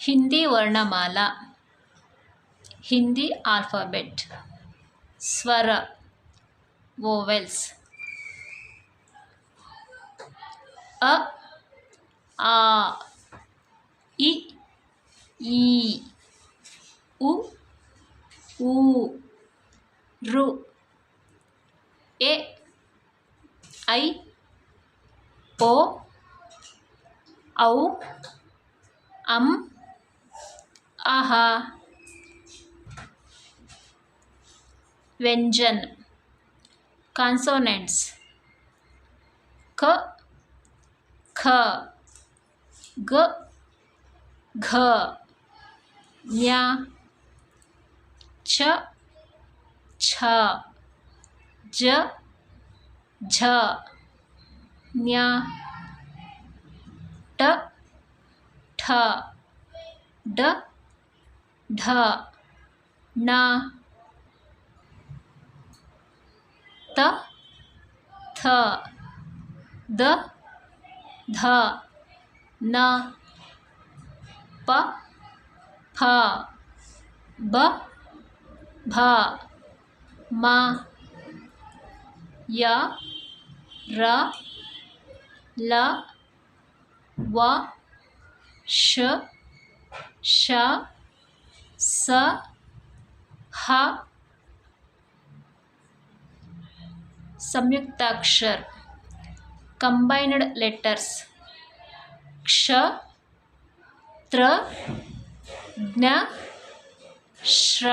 Hindi ವರ್ಣಮಾಲಾ Hindi alphabet ಸ್ವರ vowels ಅ ಆ E ಈ ಉ ಊ ರು ಎ ಐ ಓ ಔ ಅಂ ಅಹ ವ್ಯಂಜನ್ ಕಾನ್ಸೋನೆಂಟ್ಸ್ ಕ ಖ ಗ ಘ ಞ ಚ ಛ ಜ ಝ ಞ ಟ ಠ ಡ ಢ ಣ ತ ಥ ದ ಧ ನ ಪ ಫ ಬ ಭ ಮ ಯ ರ ಲ ವ ಶ ಶ ಸ ಹ ಸಂಯುಕ್ತಾಕ್ಷರ ಕಂಬೈನ್ಡ್ ಲೆಟರ್ಸ್ ಕ್ಷ ತ್ರ ಜ್ಞ ಶ್ರ